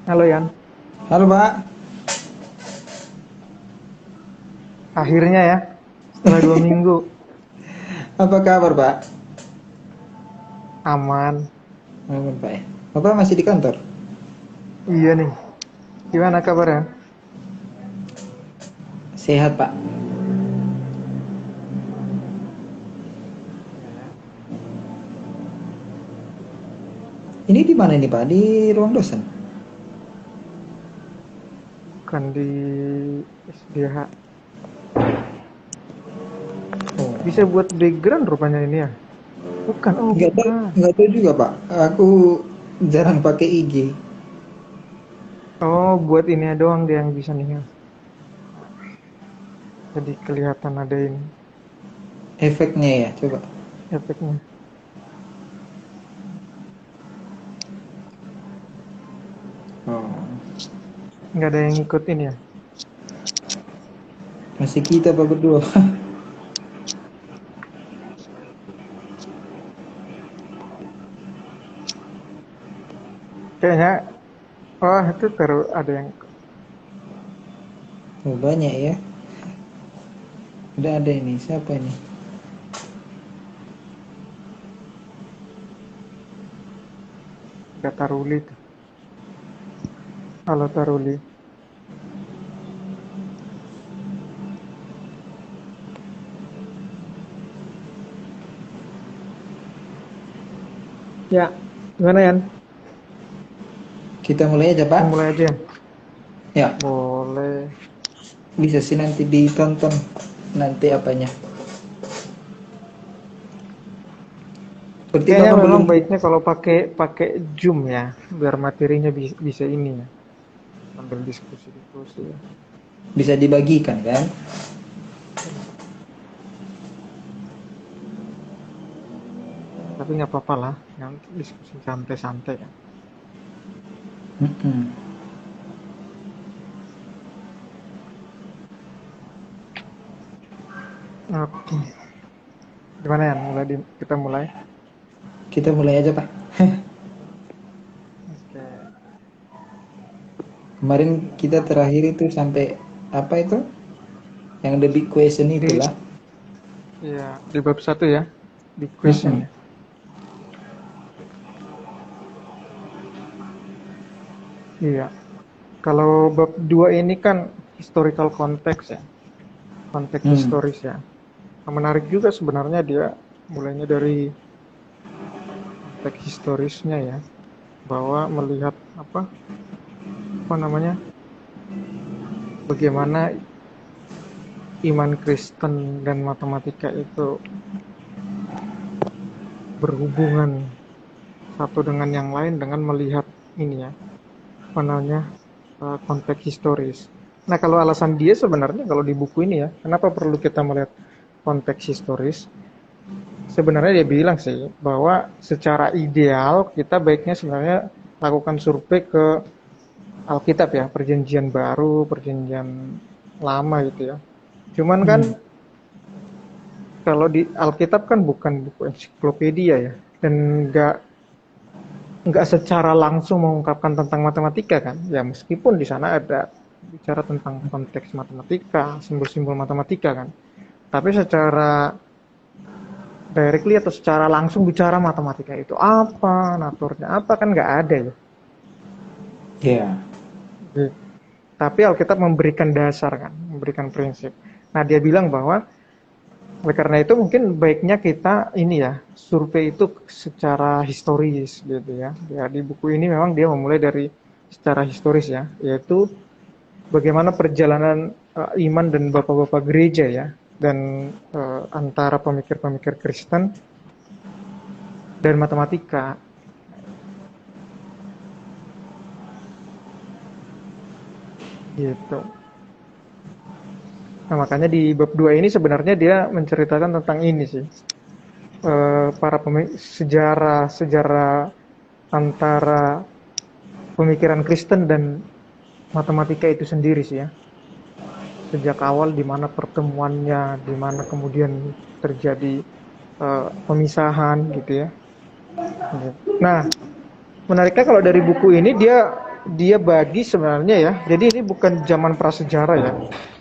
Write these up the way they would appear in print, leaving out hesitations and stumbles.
Halo Yan, Halo Pak, akhirnya ya, setelah 2 minggu, apa kabar Pak? aman. Aman Pak ya. Bapak masih di kantor? Iya nih, gimana kabarnya? Sehat Pak. Ini di mana ini Pak? Di ruang dosen? Bukan di SDH. Oh, Bisa buat background rupanya ini ya? Bukan, oh bukan. nggak tahu juga Pak. Aku jarang pakai IG. Oh, buat ini doang dia yang bisa nih ya. Jadi kelihatan ada ini Efeknya ya, coba. efeknya. Oh, Nggak ada yang ngikutin ya? masih kita Pak berdua. Kayaknya, oh itu terus ada yang, Oh, banyak ya. Udah ada ini. Siapa ini? ada Taruli tuh. Halo Taruli. Ya, gimana Yan? Kita mulai aja Kita Pak. mulai aja ya? Ya, Boleh. bisa sih nanti ditonton nanti apanya. Berarti Kayaknya Bapak memang belum baiknya kalau pakai pakai Zoom ya, biar materinya bisa ini ya, sambil diskusi-diskusi ya. bisa dibagikan kan? Tapi nggak apa-apa lah, yang diskusi santai-santai kan. Mm-mm. Oke, gimana ya? Kita mulai. Kita mulai aja Pak. Oke, Kemarin kita terakhir itu sampai apa itu? Yang the big question di itulah. ya di bab 1 ya, di question Mm-mm. ya. Iya. Kalau bab 2 ini kan historical context ya, konteks Hmm. historis ya. Nah, menarik juga sebenarnya dia mulainya dari konteks historisnya ya, bahwa melihat apa namanya, bagaimana iman Kristen dan matematika itu berhubungan satu dengan yang lain dengan melihat ini ya, apa namanya, konteks historis. Nah, kalau alasan dia sebenarnya kalau di buku ini ya, kenapa perlu kita melihat konteks historis? Sebenarnya dia bilang sih bahwa secara ideal kita baiknya sebenarnya lakukan survei ke Alkitab ya, perjanjian baru, perjanjian lama gitu ya. Cuman kan Hmm. kalau di Alkitab kan bukan buku ensiklopedia ya, dan nggak secara langsung mengungkapkan tentang matematika kan. Ya meskipun di sana ada bicara tentang konteks matematika, simbol-simbol matematika kan. Tapi secara directly atau secara langsung bicara matematika itu apa, naturnya apa kan nggak ada ya. Ya. Gitu. Tapi Alkitab memberikan dasar kan, memberikan prinsip. Nah dia bilang bahwa oleh karena itu mungkin baiknya kita ini ya, survei itu secara historis gitu ya. Ya di buku ini memang dia memulai dari secara historis ya, yaitu bagaimana perjalanan iman dan bapak-bapak gereja ya, dan antara pemikir-pemikir Kristen dan matematika gitu. Nah, makanya di bab 2 ini sebenarnya dia menceritakan tentang ini sih. Para sejarah antara pemikiran Kristen dan matematika itu sendiri sih ya. Sejak awal di mana pertemuannya, di mana kemudian terjadi pemisahan gitu ya. Nah, menariknya kalau dari buku ini dia bagi sebenarnya ya. Jadi ini bukan zaman prasejarah ya.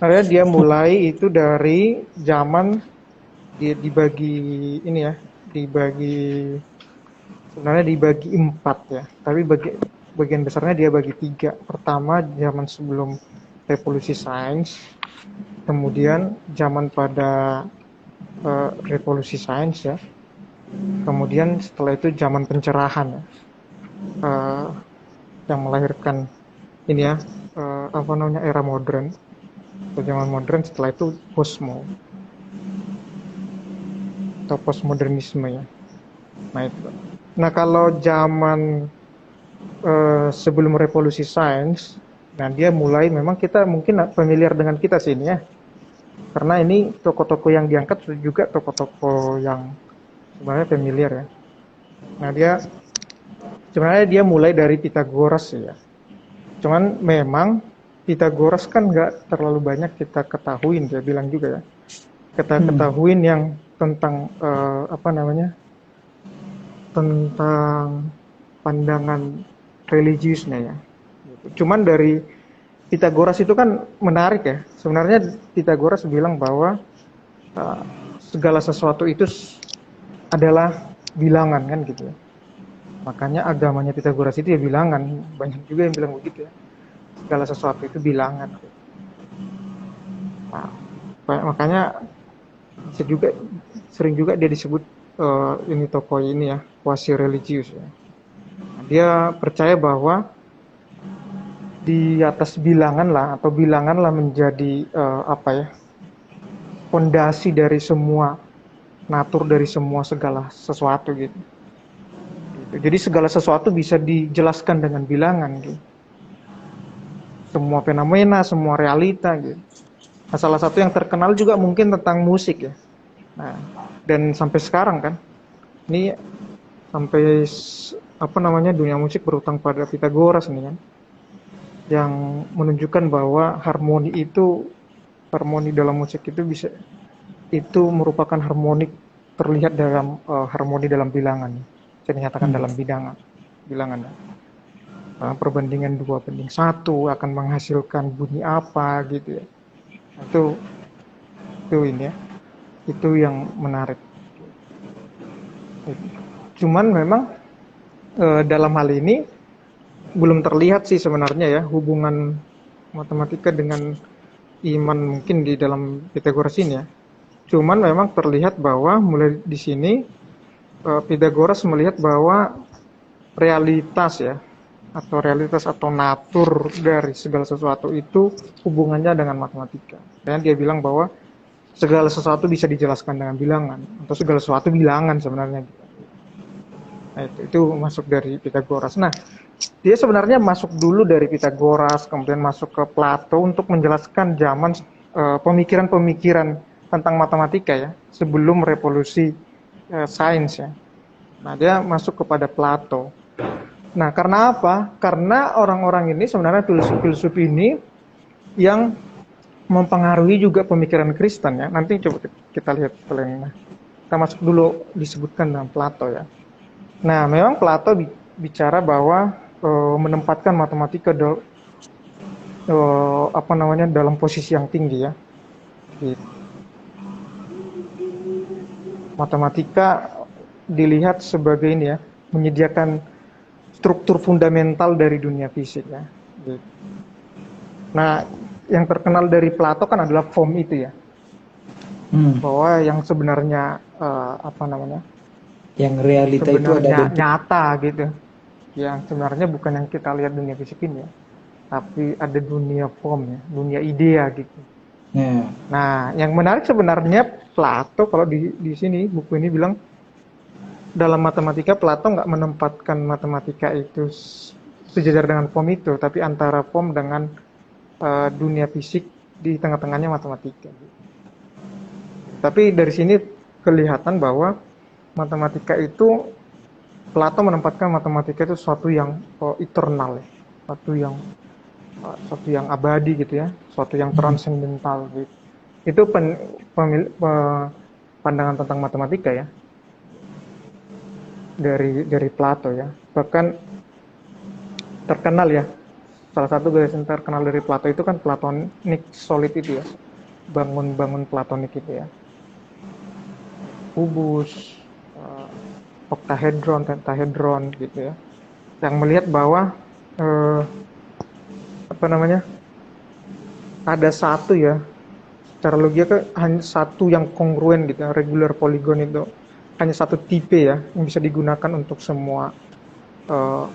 Karena dia mulai itu dari zaman dia dibagi ini ya, dibagi sebenarnya dibagi 4 ya. Tapi bagian besarnya dia bagi 3. Pertama zaman sebelum revolusi sains, kemudian zaman pada revolusi sains ya. Kemudian setelah itu zaman pencerahan ya. eh, yang melahirkan ini ya apa namanya era modern atau zaman modern, setelah itu posmo atau postmodernisme ya. Nah itu. Nah kalau zaman sebelum revolusi sains, nah dia mulai memang kita mungkin familiar dengan kita sih ini ya, karena ini tokoh-tokoh yang diangkat juga tokoh-tokoh yang sebenarnya familiar ya. Nah dia sebenarnya dia mulai dari Pitagoras ya. Cuman memang Pitagoras kan nggak terlalu banyak kita ketahuin, dia bilang juga ya. Kita ketahuin yang tentang apa namanya, tentang pandangan religiusnya ya. Cuman dari Pitagoras itu kan menarik ya. Sebenarnya Pitagoras bilang bahwa segala sesuatu itu adalah bilangan kan gitu ya. Makanya agamanya Pitagoras itu ya bilangan. Banyak juga yang bilang begitu ya. Segala sesuatu itu bilangan. Nah, makanya juga sering juga dia disebut ini tokoh ini ya, quasi religius ya. Dia percaya bahwa di atas bilangan lah, atau bilangan lah menjadi apa ya, fondasi dari semua natur, dari semua segala sesuatu gitu. Jadi segala sesuatu bisa dijelaskan dengan bilangan gitu. Semua fenomena, semua realita gitu. Nah, salah satu yang terkenal juga mungkin tentang musik ya. Nah, dan sampai sekarang kan, ini sampai apa namanya, dunia musik berutang pada Pitagoras nih kan, yang menunjukkan bahwa harmoni dalam musik itu merupakan harmonik terlihat dalam harmoni dalam bilangan, bisa dinyatakan dalam bilangan. Perbandingan 2:1 akan menghasilkan bunyi apa gitu ya. Itu ini ya, itu yang menarik. Cuman memang dalam hal ini belum terlihat sih sebenarnya ya hubungan matematika dengan iman mungkin di dalam Pitagoras ini ya. Cuman memang terlihat bahwa mulai di sini Pitagoras melihat bahwa realitas atau natur dari segala sesuatu itu hubungannya dengan matematika. Dan dia bilang bahwa segala sesuatu bisa dijelaskan dengan bilangan, atau segala sesuatu bilangan sebenarnya. Nah, itu masuk dari Pitagoras. Nah, dia sebenarnya masuk dulu dari Pitagoras, kemudian masuk ke Plato untuk menjelaskan zaman pemikiran-pemikiran tentang matematika ya, sebelum revolusi sains ya. Nah, dia masuk kepada Plato. Nah, karena apa? Karena orang-orang ini sebenarnya filsuf ini yang mempengaruhi juga pemikiran Kristen ya. Nanti coba kita lihat setelahnya. Kita masuk dulu disebutkan dalam Plato ya. Nah, memang Plato bicara bahwa menempatkan matematika dalam posisi yang tinggi ya. Gitu. Matematika dilihat sebagai ini ya, menyediakan struktur fundamental dari dunia fisik ya. Gitu. Nah, yang terkenal dari Plato kan adalah form itu ya. Bahwa yang sebenarnya yang realita itu ada nyata gitu. Yang sebenarnya bukan yang kita lihat dunia fisik ini ya, tapi ada dunia form ya, dunia idea gitu. Nah, yang menarik sebenarnya Plato kalau di sini buku ini bilang dalam matematika Plato nggak menempatkan matematika itu sejajar dengan form itu, tapi antara form dengan dunia fisik di tengah-tengahnya matematika. Tapi dari sini kelihatan bahwa matematika itu, Plato menempatkan matematika itu sesuatu yang eternal, ya, sesuatu yang abadi gitu ya, sesuatu yang transendental gitu. Itu pandangan tentang matematika ya, dari Plato ya. Bahkan terkenal ya, salah satu gagasan terkenal dari Plato itu kan Platonic solid itu ya, bangun Platonik itu ya, kubus, oktahedron, pentahedron gitu ya, yang melihat bahwa apa namanya, ada satu ya, secara logika hanya satu yang kongruen gitu ya, regular polygon itu hanya satu tipe ya yang bisa digunakan untuk semua. eh,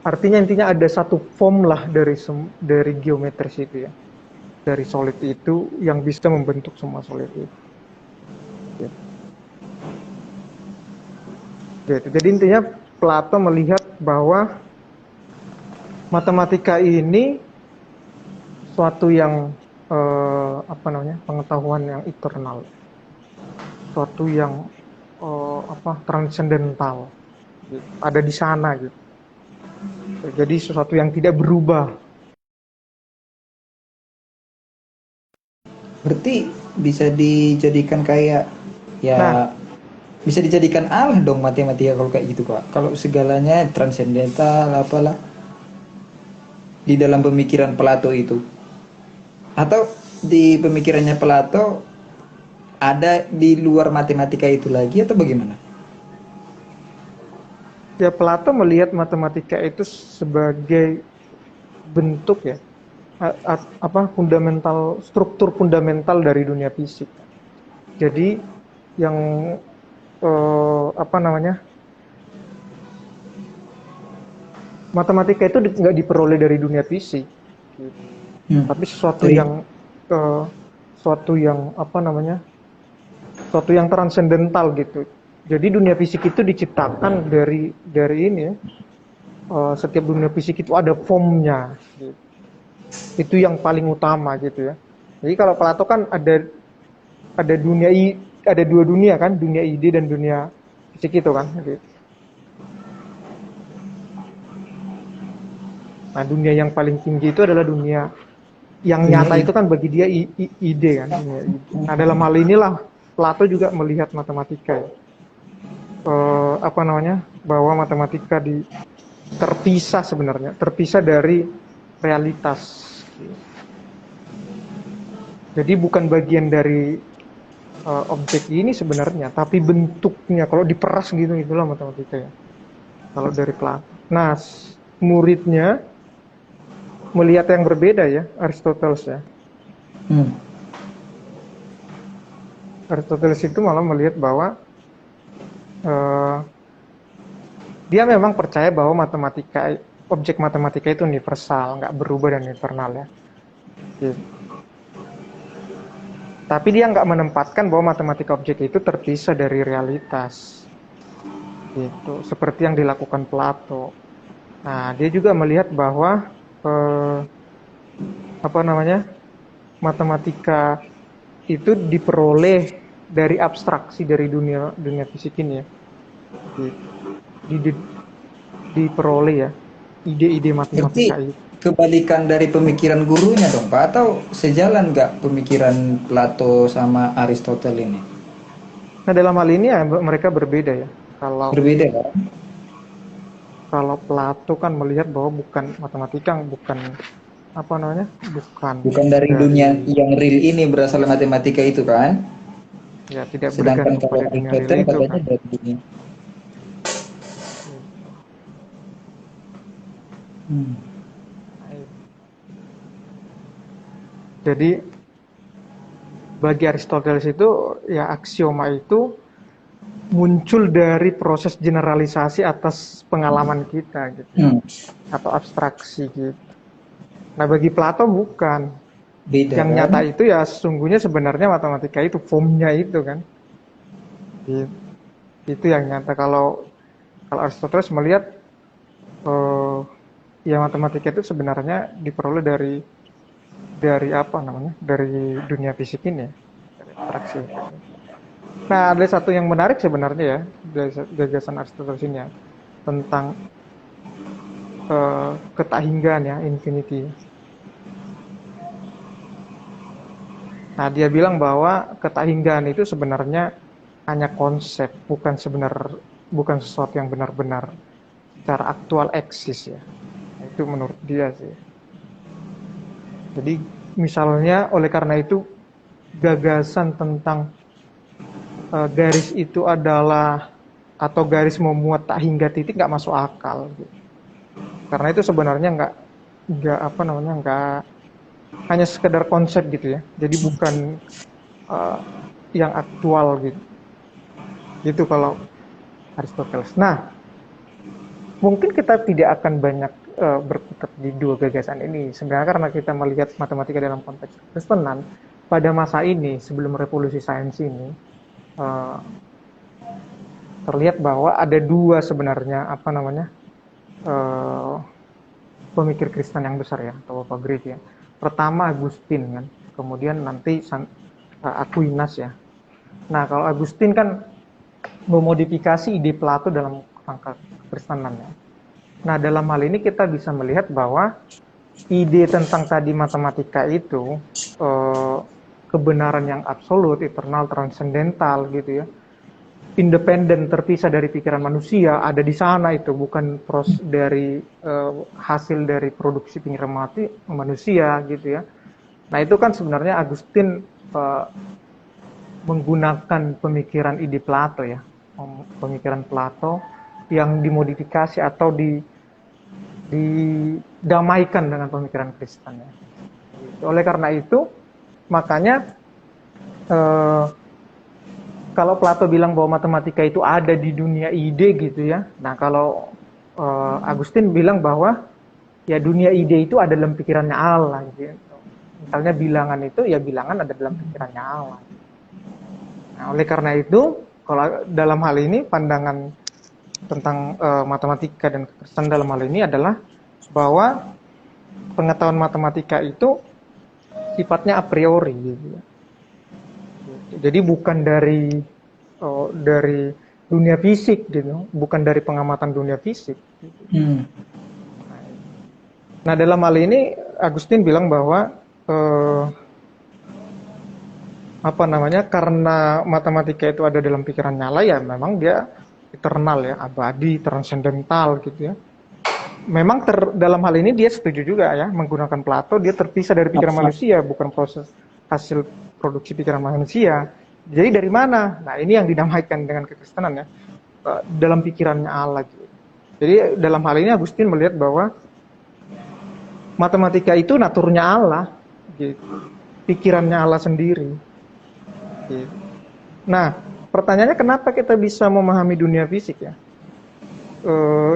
Artinya intinya ada satu form lah dari geometris itu ya, dari solid itu yang bisa membentuk semua solid itu. Gitu. Jadi intinya Plato melihat bahwa matematika ini suatu yang apa namanya, pengetahuan yang eternal, suatu yang transendental, gitu. Ada di sana gitu. Jadi sesuatu yang tidak berubah. Berarti bisa dijadikan kayak Nah, ya, bisa dijadikan Allah dong matematika kalau kayak gitu Kak. Kalau segalanya transendental apalah di dalam pemikiran Plato itu. Atau di pemikirannya Plato ada di luar matematika itu lagi atau bagaimana? ya Plato melihat matematika itu sebagai bentuk ya, apa, fundamental, struktur fundamental dari dunia fisik. Jadi yang apa namanya, matematika itu nggak diperoleh dari dunia fisik, gitu. Hmm. Tapi Dari eh, sesuatu yang apa namanya, sesuatu yang transendental gitu. Jadi dunia fisik itu diciptakan dari ini ya. Setiap dunia fisik itu ada formnya, gitu. Itu yang paling utama gitu ya. Jadi kalau Plato kan ada ada dua dunia kan, dunia ide dan dunia fisik itu kan. Gitu. Nah, dunia yang paling tinggi itu adalah dunia yang dunia nyata, itu. itu kan bagi dia ide kan, dunia ide. Nah, dalam hal inilah Plato juga melihat matematika ya. Apa namanya, bahwa matematika terpisah sebenarnya, terpisah dari realitas. Jadi bukan bagian dari objek ini sebenarnya, tapi bentuknya. Kalau diperas gitu, itulah matematika ya. Kalau dari Plato. Nah, muridnya melihat yang berbeda ya, Aristoteles ya. Hmm. Aristoteles itu malah melihat bahwa eh, dia memang percaya bahwa objek matematika itu universal, nggak berubah dan eternal ya. Gitu. Tapi dia nggak menempatkan bahwa matematika objek itu terpisah dari realitas. Gitu. Seperti yang dilakukan Plato. Nah, dia juga melihat bahwa eh, apa namanya, matematika itu diperoleh dari abstraksi dari dunia dunia fisik ini ya. Di, di, Diperoleh ya ide-ide Berarti matematika itu. kebalikan dari pemikiran gurunya dong Pak, atau sejalan nggak pemikiran Plato sama Aristoteles ini? Nah, dalam hal ini ya mereka berbeda ya. Kalau Berbeda kan? kalau Plato kan melihat bahwa bukan matematika, bukan apa namanya, bukan Bukan dari dunia dari, yang real ini berasal matematika itu kan? ya tidak Sedangkan bergantung kalau pada dunia real Aristoteles itu katanya kan. dari dunia. Hmm. Jadi bagi Aristoteles itu ya, aksioma itu muncul dari proses generalisasi atas pengalaman kita gitu ya, Hmm. atau abstraksi gitu. Nah, bagi Plato bukan. Beda Yang kan? nyata itu ya sesungguhnya sebenarnya matematika itu formnya itu kan. Gitu. Itu yang nyata. Kalau Aristoteles melihat ya matematika itu sebenarnya diperoleh dari dari apa namanya, dari dunia fisik ini ya, dari abstraksi. Nah, ada satu yang menarik sebenarnya ya dari gagasan Aristoteles ini ya, tentang ketahinggaan ya, infinity. Nah, dia bilang bahwa ketahinggaan itu sebenarnya hanya konsep, bukan sesuatu yang benar-benar secara aktual eksis ya. Itu menurut dia sih. Jadi misalnya oleh karena itu gagasan tentang garis itu adalah atau garis memuat tak hingga titik nggak masuk akal gitu. Karena itu sebenarnya nggak apa namanya, nggak hanya sekedar konsep gitu ya. Jadi bukan uh, yang aktual gitu. Gitu kalau Aristoteles. Nah, mungkin kita tidak akan banyak berkutat di dua gagasan ini. Sebenarnya karena kita melihat matematika dalam konteks Kristenan pada masa ini sebelum revolusi sains ini, uh, terlihat bahwa ada dua sebenarnya apa namanya, uh, pemikir Kristen yang besar ya, atau Papa Great ya. Pertama Agustin kan, kemudian nanti Aquinas ya. Nah, kalau Agustin kan memodifikasi ide Plato dalam rangka Kristenan ya. Nah, dalam hal ini kita bisa melihat bahwa ide tentang tadi matematika itu kebenaran yang absolut, eternal, transendental gitu ya, independen, terpisah dari pikiran manusia, ada di sana itu, bukan dari hasil dari produksi pikiran manusia gitu ya. Nah, itu kan sebenarnya Agustin menggunakan pemikiran ide Plato ya, pemikiran Plato yang dimodifikasi atau didamaikan dengan pemikiran Kristen ya. Oleh karena itu, makanya kalau Plato bilang bahwa matematika itu ada di dunia ide gitu ya. Nah, kalau Agustin bilang bahwa ya dunia ide itu ada dalam pikirannya Allah gitu. Misalnya bilangan itu ya bilangan ada dalam pikirannya Allah. Nah, oleh karena itu, kalau dalam hal ini pandangan tentang matematika dan kekristenan dalam hal ini adalah bahwa pengetahuan matematika itu sifatnya a priori gitu ya. Jadi bukan dari dunia fisik gitu, bukan dari pengamatan dunia fisik. Gitu. Nah, dalam hal ini Agustin bilang bahwa apa namanya, karena matematika itu ada dalam pikiran Allah ya memang dia eternal ya, abadi, transendental gitu ya. Memang dalam hal ini dia setuju juga ya, menggunakan Plato, dia terpisah dari pikiran manusia, bukan proses hasil produksi pikiran manusia. Jadi dari mana? Nah, ini yang dinamaikan dengan kekristenan ya, dalam pikirannya Allah gitu. Jadi dalam hal ini Agustin melihat bahwa matematika itu naturnya Allah gitu, pikirannya Allah sendiri gitu. Nah, pertanyaannya kenapa kita bisa memahami dunia fisik ya?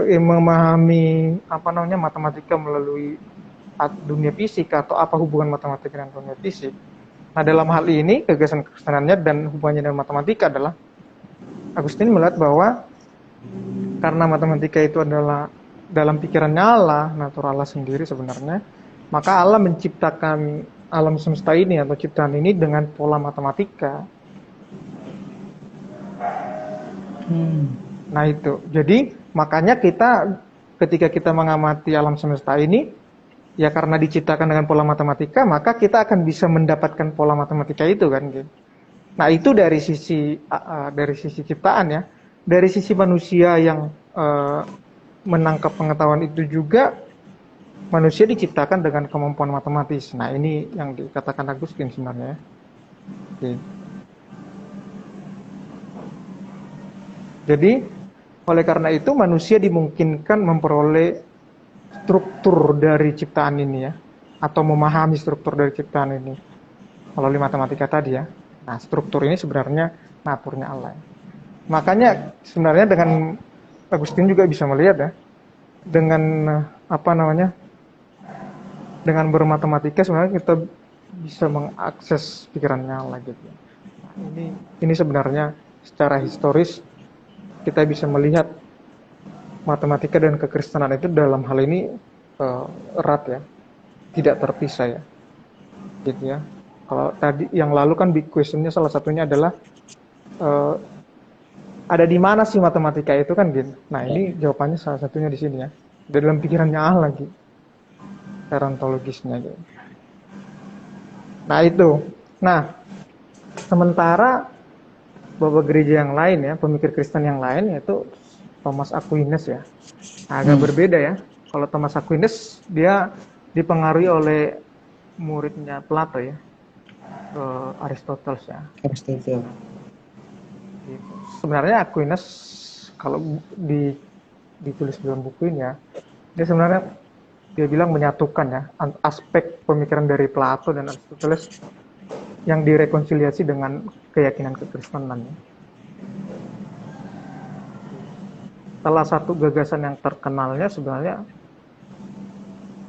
Memahami apa namanya matematika melalui dunia fisik, atau apa hubungan matematika dengan dunia fisik. Nah, dalam hal ini gagasan kekristenannya dan hubungannya dengan matematika adalah Agustin melihat bahwa karena matematika itu adalah dalam pikirannya Allah, natural Allah sendiri sebenarnya, maka Allah menciptakan alam semesta ini atau ciptaan ini dengan pola matematika. Nah itu, jadi makanya kita ketika kita mengamati alam semesta ini, ya karena diciptakan dengan pola matematika, maka kita akan bisa mendapatkan pola matematika itu kan gitu. Nah itu dari sisi ciptaan ya. Dari sisi manusia yang menangkap pengetahuan itu juga, manusia diciptakan dengan kemampuan matematis. Nah ini yang dikatakan Agustin sebenarnya. Jadi oleh karena itu manusia dimungkinkan memperoleh struktur dari ciptaan ini ya, atau memahami struktur dari ciptaan ini melalui matematika tadi ya. Nah, struktur ini sebenarnya naturnya Allah. Makanya sebenarnya dengan Agustin juga bisa melihat ya, dengan apa namanya, dengan bermatematika sebenarnya kita bisa mengakses pikirannya Allah gitu. Nah, ini sebenarnya secara historis kita bisa melihat matematika dan kekristenan itu dalam hal ini erat ya, tidak terpisah ya. gitu ya. Kalau tadi yang lalu kan big questionnya salah satunya adalah eh, ada di mana sih matematika itu kan gitu. Nah ini jawabannya salah satunya di sini ya. Di dalam pikirannya Allah lagi, cara ontologisnya gitu. Nah itu. Nah sementara beberapa gereja yang lain ya, pemikir Kristen yang lain yaitu Thomas Aquinas ya, agak Hmm. berbeda ya. Kalau Thomas Aquinas dia dipengaruhi oleh muridnya Plato ya, Aristoteles ya. Aristotle. Gitu. Sebenarnya Aquinas kalau ditulis dalam buku ini ya, dia sebenarnya dia bilang menyatukan ya aspek pemikiran dari Plato dan Aristoteles yang direkonsiliasi dengan keyakinan kekristenan ya. Salah satu gagasan yang terkenalnya sebenarnya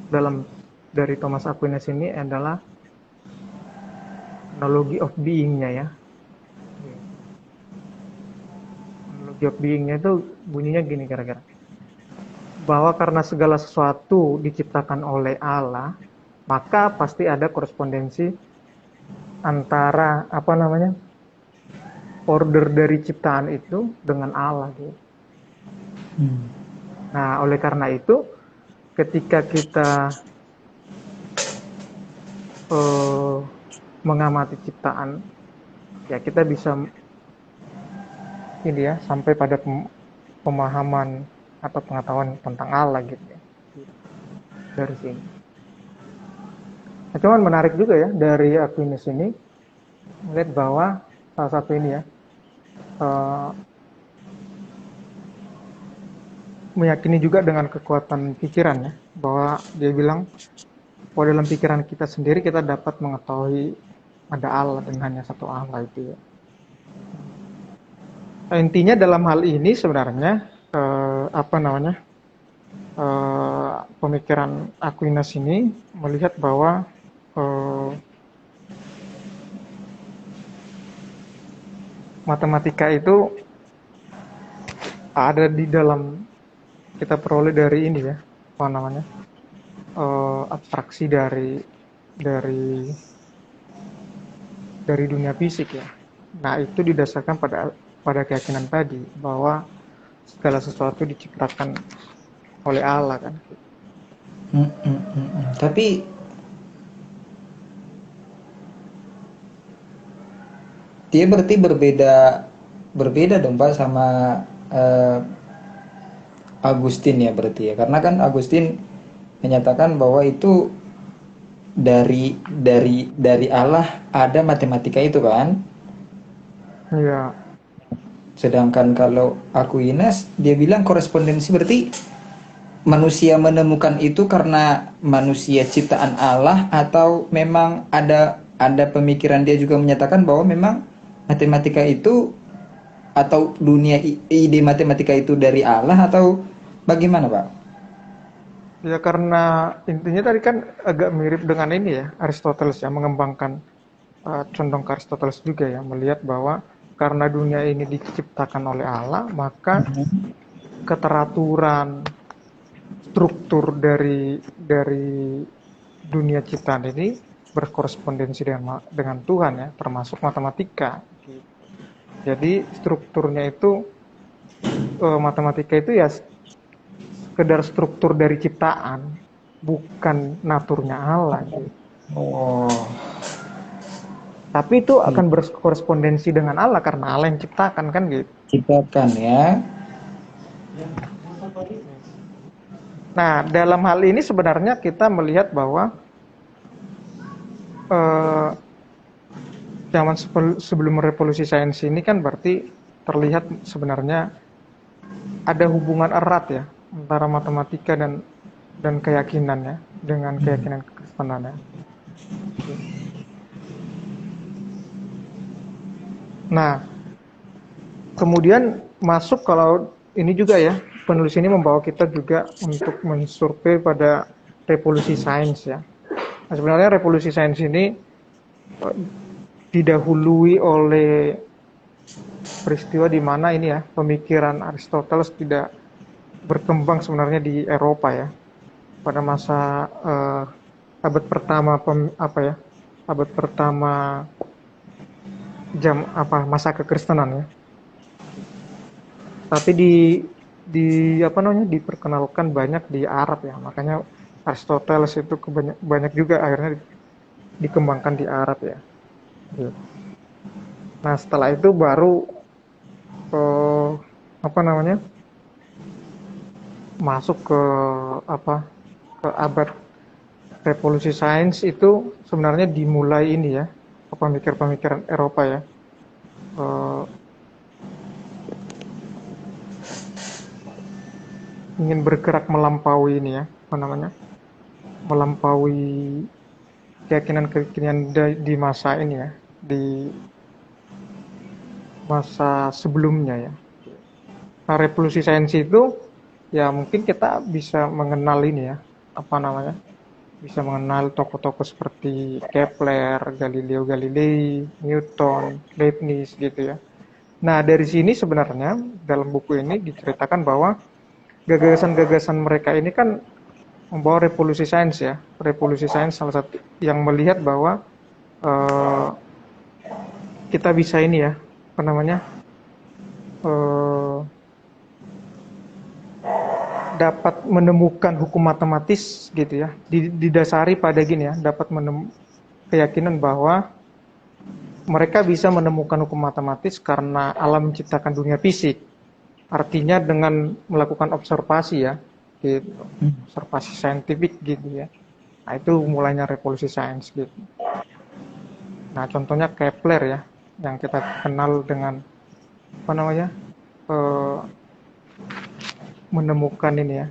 dalam dari Thomas Aquinas ini adalah analogy of being-nya ya. Analogy of being-nya itu bunyinya gini kira-kira. Bahwa karena segala sesuatu diciptakan oleh Allah, maka pasti ada korespondensi antara apa namanya? Order dari ciptaan itu dengan Allah gitu. Hmm. Nah, oleh karena itu ketika kita eh, mengamati ciptaan, ya kita bisa ini ya sampai pada pemahaman atau pengetahuan tentang Allah gitu ya dari sini. Nah, cuman menarik juga ya dari Aquinas ini melihat bahwa salah satu ini ya eh, meyakini juga dengan kekuatan pikiran ya bahwa dia bilang bahwa dalam pikiran kita sendiri kita dapat mengetahui ada Allah dan hanya satu Allah itu ya. Nah, intinya dalam hal ini sebenarnya apa namanya pemikiran Aquinas ini melihat bahwa eh, matematika itu ada di dalam kita peroleh dari ini ya apa namanya abstraksi dari dari dunia fisik ya. Nah itu didasarkan pada keyakinan tadi bahwa segala sesuatu diciptakan oleh Allah kan. Hmm, hmm, hmm, hmm. Tapi dia berarti berbeda dong Pak sama eh, Agustin ya berarti ya. Karena kan Agustin menyatakan bahwa itu dari Allah ada matematika itu kan. Iya, Sedangkan kalau Aquinas dia bilang korespondensi berarti manusia menemukan itu karena manusia ciptaan Allah atau memang ada pemikiran dia juga menyatakan bahwa memang matematika itu atau ide matematika itu dari Allah atau bagaimana Pak? ya karena intinya tadi kan agak mirip dengan ini ya Aristoteles ya mengembangkan condong ke Aristoteles juga ya melihat bahwa karena dunia ini diciptakan oleh Allah maka keteraturan struktur dari dunia ciptaan ini berkorespondensi dengan Tuhan ya, termasuk matematika. Jadi strukturnya itu matematika itu ya sekedar struktur dari ciptaan, bukan naturnya Allah. Gitu. Oh, Tapi itu akan berkorespondensi dengan Allah karena Allah yang ciptakan kan gitu. ciptakan ya. Nah, dalam hal ini sebenarnya kita melihat bahwa eh, zaman sebelum revolusi sains ini kan berarti terlihat sebenarnya ada hubungan erat ya antara matematika dan keyakinan ya dengan keyakinan kekristenan ya. Nah, kemudian masuk kalau ini juga ya penulis ini membawa kita juga untuk mensurvei pada revolusi sains ya. Nah, sebenarnya revolusi sains ini didahului oleh peristiwa di mana ini ya pemikiran Aristoteles tidak berkembang sebenarnya di Eropa ya pada masa abad pertama apa ya abad pertama masa kekristenan ya. Tapi di apa namanya diperkenalkan banyak di Arab ya. Makanya Aristoteles itu banyak juga akhirnya dikembangkan di Arab ya. Gitu. Nah, setelah itu baru apa namanya? Masuk ke apa? Ke abad revolusi sains itu sebenarnya dimulai ini ya, pemikir-pemikiran Eropa ya. Eh, ingin bergerak melampaui ini ya, apa namanya? Melampaui keyakinan-keyakinan di masa ini ya, di masa sebelumnya ya. Nah, revolusi sains itu ya mungkin kita bisa mengenal ini ya, apa namanya? Bisa mengenal tokoh-tokoh seperti Kepler, Galileo Galilei, Newton, Leibniz gitu ya. Nah, dari sini sebenarnya dalam buku ini diceritakan bahwa gagasan-gagasan mereka ini kan membawa revolusi sains ya. Revolusi sains salah satu yang melihat bahwa eh, kita bisa ini ya, apa namanya, eh, dapat menemukan hukum matematis gitu ya. Didasari pada gini ya, dapat keyakinan bahwa mereka bisa menemukan hukum matematis karena alam menciptakan dunia fisik. Artinya dengan melakukan observasi ya, gitu. Observasi saintifik gitu ya. Nah, itu mulainya revolusi sains gitu. Nah, contohnya Kepler ya, yang kita kenal dengan apa namanya, eh, menemukan ini ya,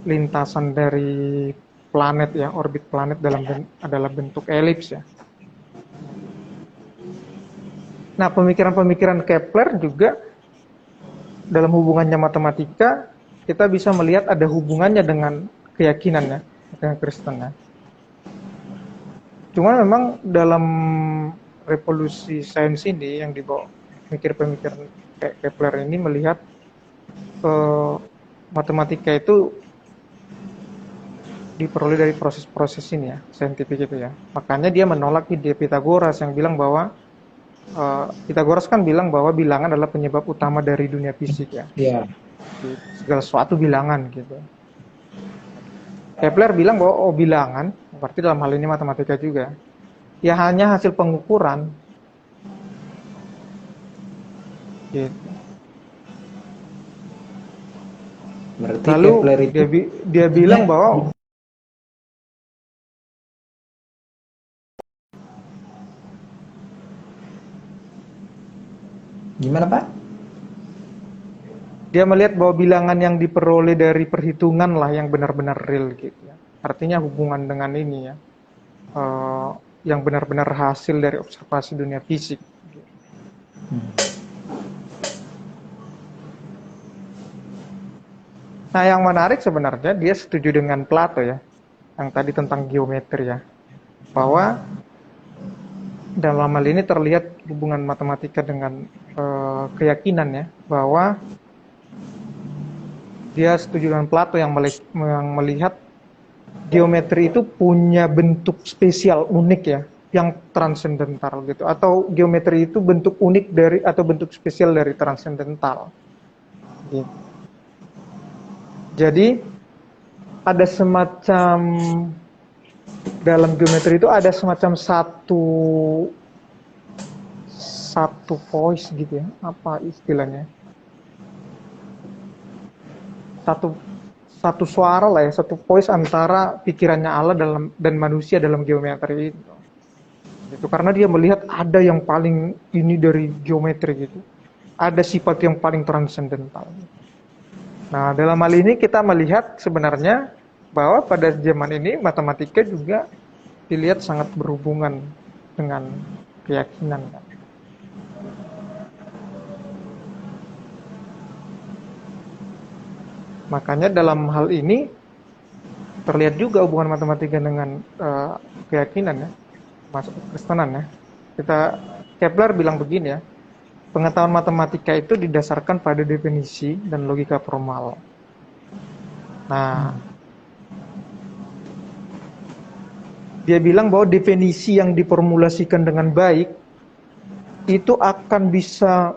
lintasan dari planet ya, orbit planet adalah bentuk elips ya. Nah, pemikiran-pemikiran Kepler juga dalam hubungannya matematika, kita bisa melihat ada hubungannya dengan keyakinan ya, dengan Kristen ya. Cuma memang dalam revolusi sains ini yang dibawa pemikir-pemikiran Kepler ini melihat matematika itu diperoleh dari proses-proses ini ya, saintifik itu ya. Makanya dia menolak ide Pitagoras yang bilang bahwa Pitagoras kan bilang bahwa bilangan adalah penyebab utama dari dunia fisik ya. Iya. Segala sesuatu bilangan gitu. Kepler bilang bahwa bilangan, berarti dalam hal ini matematika juga, ya hanya hasil pengukuran. Gitu. Berarti Lalu Kepler itu dia bilang bahwa gimana Pak? dia melihat bahwa bilangan yang diperoleh dari perhitungan lah yang benar-benar real gitu ya. Artinya hubungan dengan ini ya, yang benar-benar hasil dari observasi dunia fisik. Nah, yang menarik sebenarnya dia setuju dengan Plato ya, yang tadi tentang geometri ya, bahwa dalam hal ini terlihat hubungan matematika dengan keyakinan ya, bahwa dia setuju dengan Plato yang melihat geometri itu punya bentuk spesial unik ya, yang transendental gitu, atau geometri itu bentuk unik dari atau bentuk spesial dari transendental. Gitu. Jadi ada semacam dalam geometri itu ada semacam satu voice gitu ya, apa istilahnya? Satu suara lah ya, satu voice antara pikirannya Allah dan manusia dalam geometri itu. Gitu. Karena dia melihat ada yang paling ini dari geometri gitu. Ada sifat yang paling transendental. Nah, dalam hal ini kita melihat sebenarnya bahwa pada zaman ini matematika juga dilihat sangat berhubungan dengan keyakinan. Makanya dalam hal ini terlihat juga hubungan matematika dengan keyakinan ya, masuk Kristenan ya. Kepler bilang begini ya, pengetahuan matematika itu didasarkan pada definisi dan logika formal. Nah, Dia bilang bahwa definisi yang diformulasikan dengan baik itu akan bisa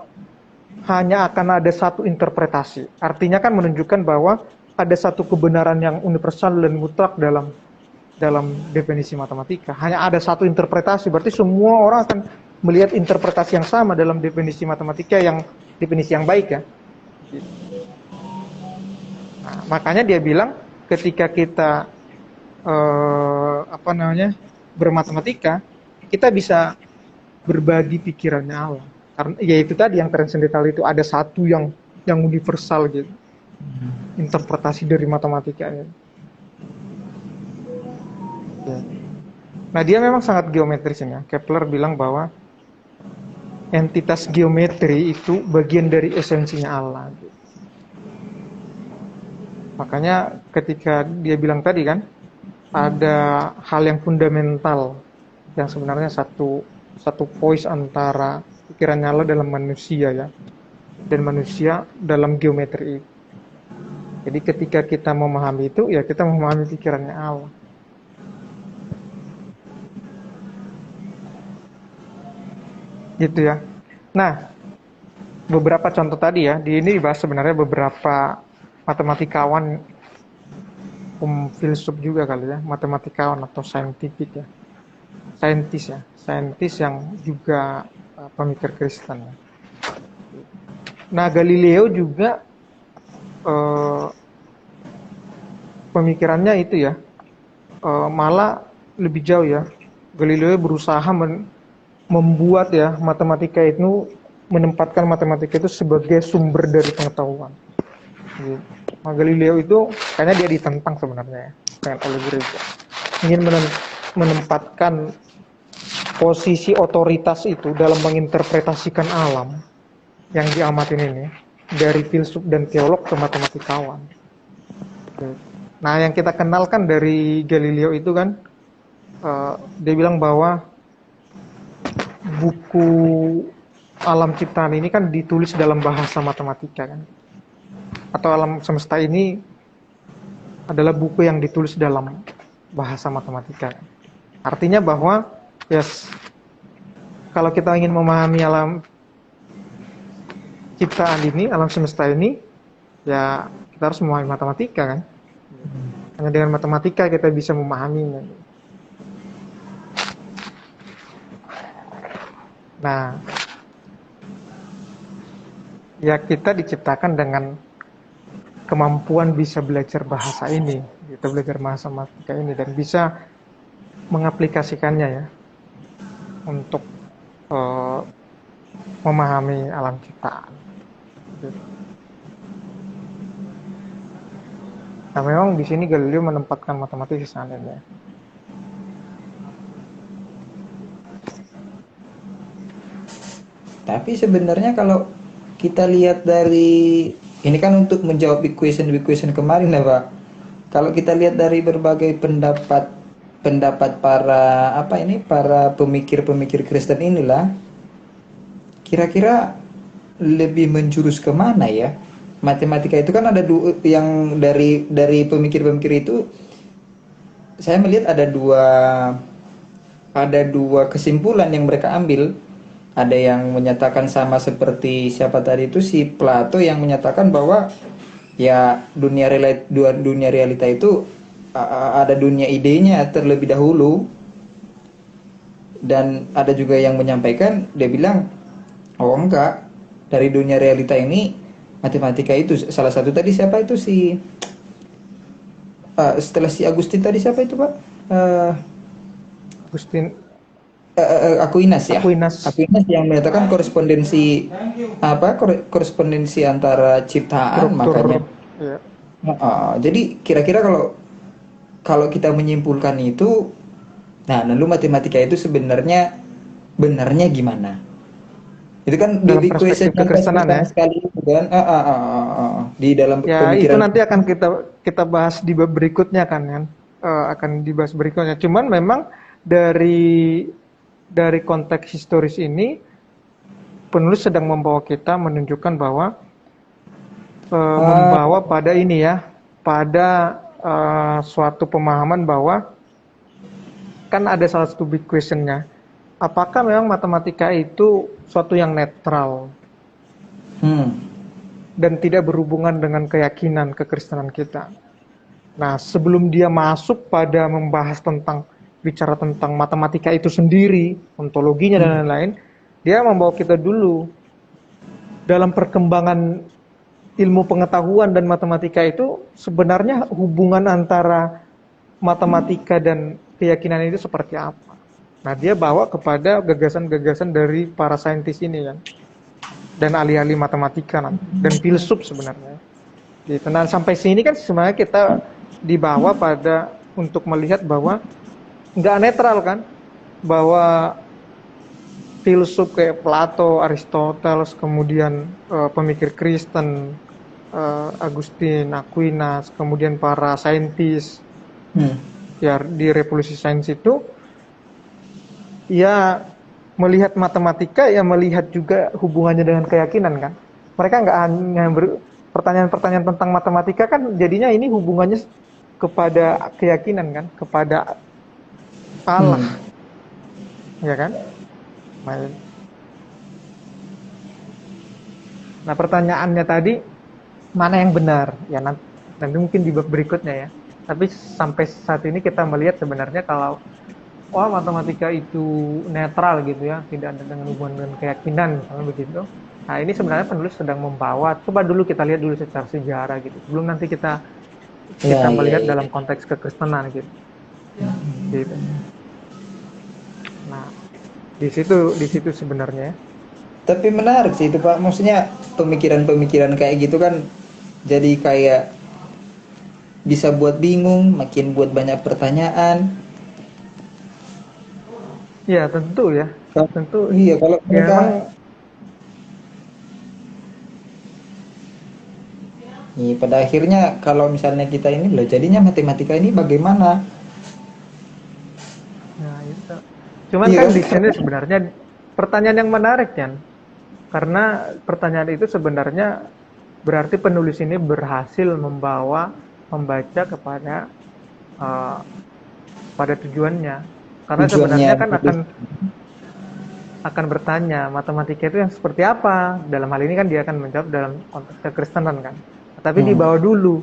hanya akan ada satu interpretasi. Artinya kan menunjukkan bahwa ada satu kebenaran yang universal dan mutlak dalam definisi matematika. Hanya ada satu interpretasi, berarti semua orang akan melihat interpretasi yang sama dalam definisi matematika yang definisi yang baik ya. Nah, makanya dia bilang ketika kita bermatematika, kita bisa berbagi pikirannya Allah. Karena ya itu tadi yang transendental itu ada satu yang universal gitu. Interpretasi dari matematika ya. Nah, dia memang sangat geometris ya. Kepler bilang bahwa entitas geometri itu bagian dari esensinya Allah. Makanya ketika dia bilang tadi kan, ada hal yang fundamental yang sebenarnya satu poise antara pikiran Allah dalam manusia ya, dan manusia dalam geometri. Jadi ketika kita memahami itu, ya kita memahami pikirannya Allah. Gitu ya. Nah, beberapa contoh tadi ya, di ini dibahas sebenarnya beberapa matematikawan, filsuf juga kali ya, matematikawan atau saintifik ya. Saintis yang juga pemikir Kristen ya. Nah, Galileo juga pemikirannya itu ya, malah lebih jauh ya. Galileo berusaha membuat ya matematika itu, menempatkan matematika itu sebagai sumber dari pengetahuan. Nah, Galileo itu kayaknya dia ditentang sebenarnya ya, oleh gereja. Ingin menempatkan posisi otoritas itu dalam menginterpretasikan alam yang diamatin ini dari filsuf dan teolog ke matematikawan. Nah, yang kita kenalkan dari Galileo itu kan, dia bilang bahwa buku alam ciptaan ini kan ditulis dalam bahasa matematika kan, atau alam semesta ini adalah buku yang ditulis dalam bahasa matematika. Artinya bahwa kalau kita ingin memahami alam ciptaan ini, alam semesta ini, ya kita harus memahami matematika kan. Hanya dengan matematika kita bisa memahaminya. Nah, ya kita diciptakan dengan kemampuan bisa belajar bahasa ini, kita belajar bahasa matematika ini dan bisa mengaplikasikannya ya untuk memahami alam ciptaan. Nah, memang di sini Galileo menempatkan matematika seandainya. Tapi sebenarnya kalau kita lihat dari ini kan untuk menjawab equation kemarin ya Pak. Kalau kita lihat dari berbagai pendapat para pemikir Kristen inilah, kira-kira lebih menjurus kemana ya? Matematika itu kan ada yang dari pemikir itu, saya melihat ada dua kesimpulan yang mereka ambil. Ada yang menyatakan sama seperti siapa tadi itu, si Plato, yang menyatakan bahwa ya dunia realita itu ada dunia idenya terlebih dahulu. Dan ada juga yang menyampaikan, dia bilang oh enggak, dari dunia realita ini matematika itu salah satu tadi siapa itu setelah si Agustin tadi siapa itu Pak? Agustin Aquinas ya. Aquinas yang menyatakan korespondensi antara ciptaan, makanya. Ya. Jadi kira-kira kalau kita menyimpulkan itu, nah lalu matematika itu sebenarnya benarnya gimana? Itu kan Dalam di perspektif kekristenan ya. sekali kan. Di dalam Ya, pemikiran itu nanti akan kita bahas di bab berikutnya kan. Akan dibahas berikutnya. Cuman memang dari konteks historis ini, penulis sedang membawa kita menunjukkan bahwa membawa pada ini ya, pada suatu pemahaman bahwa kan ada salah satu big questionnya. Apakah memang matematika itu suatu yang netral Hmm. dan tidak berhubungan dengan keyakinan kekristenan kita? Nah, sebelum dia masuk pada membahas tentang bicara tentang matematika itu sendiri, ontologinya dan Hmm. lain-lain, dia membawa kita dulu dalam perkembangan ilmu pengetahuan dan matematika itu sebenarnya hubungan antara matematika dan keyakinan itu seperti apa. Nah, dia bawa kepada gagasan-gagasan dari para saintis ini kan, dan ahli-ahli matematika nanti, dan filsuf sebenarnya. Gitu. Nah, sampai sini kan sebenarnya kita dibawa pada untuk melihat bahwa nggak netral kan, bahwa filsuf kayak Plato, Aristoteles, kemudian pemikir Kristen, Agustin, Aquinas, kemudian para saintis Hmm. ya di revolusi sains itu ya melihat matematika ya melihat juga hubungannya dengan keyakinan kan. Mereka nggak hanya pertanyaan-pertanyaan tentang matematika kan jadinya ini hubungannya kepada keyakinan kan, kepada Allah, Hmm. ya kan? Nah, pertanyaannya tadi mana yang benar? Ya nanti mungkin di bab berikutnya ya. Tapi sampai saat ini kita melihat sebenarnya kalau matematika itu netral gitu ya, tidak ada dengan hubungan dengan keyakinan misalnya begitu. Nah, ini sebenarnya penulis sedang membawa, coba dulu kita lihat dulu secara sejarah gitu. Sebelum nanti kita Ya, ya, melihat ya. dalam konteks kekristenan gitu. Gitu. Nah, di situ sebenarnya. Tapi menarik sih itu Pak. Maksudnya pemikiran-pemikiran kayak gitu kan jadi kayak bisa buat bingung, makin buat banyak pertanyaan. Ya, tentu ya. Tentu Iya, kalau ya mereka memang pada akhirnya kalau misalnya kita ini loh jadinya matematika ini bagaimana? nah itu. Cuman Iya kan kan? di sini sebenarnya pertanyaan yang menarik kan. Karena pertanyaan itu sebenarnya berarti penulis ini berhasil membawa pembaca kepada uh, pada tujuannya. Karena Tujuannya sebenarnya kan menulis. akan bertanya matematika itu yang seperti apa. Dalam hal ini kan dia akan menjawab dalam konteks kekristenan kan. Tapi Hmm. dibawa dulu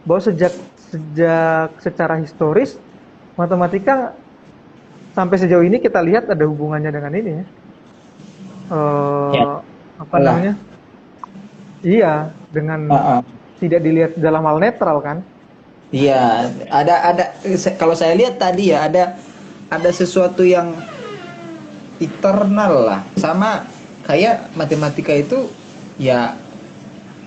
bahwa sejak sejak secara historis matematika sampai sejauh ini kita lihat ada hubungannya dengan ini ya. Ya, Apa lah. namanya? Iya, dengan Ah, ah. tidak dilihat dalam hal netral kan. Iya, ada kalau saya lihat tadi ya ada sesuatu yang eternal lah. Sama kayak matematika itu ya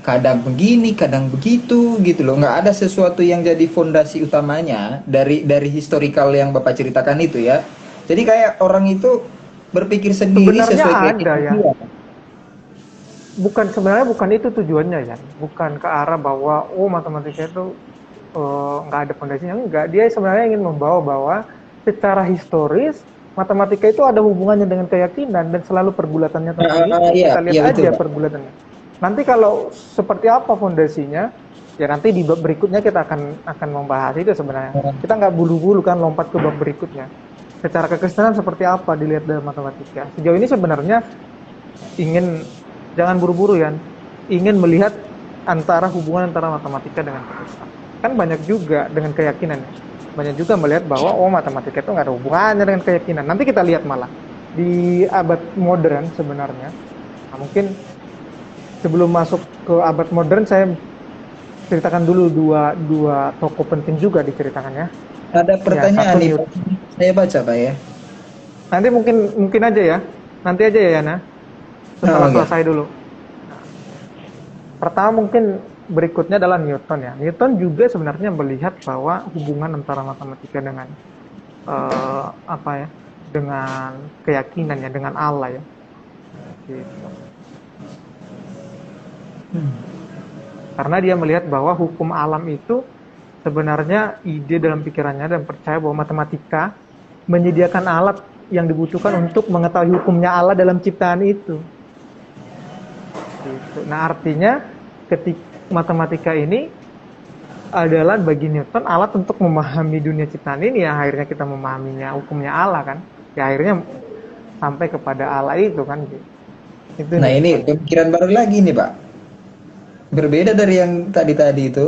kadang begini, kadang begitu gitu loh. Nggak ada sesuatu yang jadi fondasi utamanya dari historical yang Bapak ceritakan itu ya. Jadi kayak orang itu berpikir sendiri Sebenarnya sesuai ada keyakinan ya. dia. Sebenarnya bukan itu tujuannya ya. Bukan ke arah bahwa matematika itu nggak ada fondasinya. Enggak, dia sebenarnya ingin membawa bahwa secara historis matematika itu ada hubungannya dengan keyakinan dan selalu pergulatannya tentang itu. Iya, Kita lihat iya betul aja Pak. pergulatannya. Nanti kalau seperti apa fondasinya, ya nanti di bab berikutnya kita akan membahas itu sebenarnya. Kita nggak bulu-bulu kan lompat ke bab berikutnya. Secara kekristenan seperti apa dilihat dalam matematika. Sejauh ini sebenarnya ingin jangan buru-buru ya, ingin melihat hubungan antara matematika dengan kekristenan. Kan banyak juga dengan keyakinan. Banyak juga melihat bahwa matematika itu nggak ada hubungannya dengan keyakinan. Nanti kita lihat malah di abad modern sebenarnya. Nah, mungkin sebelum masuk ke abad modern saya ceritakan dulu dua tokoh penting juga diceritakan ya. Ada Ya, pertanyaan satu nih Pak. Newton. Saya baca Pak ya. Nanti mungkin mungkin aja ya. Nanti aja ya Yana. Oh Setelah ya. selesai dulu. Pertama mungkin berikutnya adalah Newton ya. Newton juga sebenarnya melihat bahwa hubungan antara matematika dengan apa ya, dengan keyakinan ya, dengan Allah ya. Gitu. Karena dia melihat bahwa hukum alam itu sebenarnya ide dalam pikirannya dan percaya bahwa matematika menyediakan alat yang dibutuhkan untuk mengetahui hukumnya Allah dalam ciptaan itu. Gitu. Nah, artinya ketika matematika ini adalah bagi Newton alat untuk memahami dunia ciptaan ini, ya akhirnya kita memahaminya hukumnya Allah kan, ya akhirnya sampai kepada Allah itu kan, itu Nah ini Newton. pemikiran baru lagi nih Pak. Berbeda dari yang tadi-tadi itu.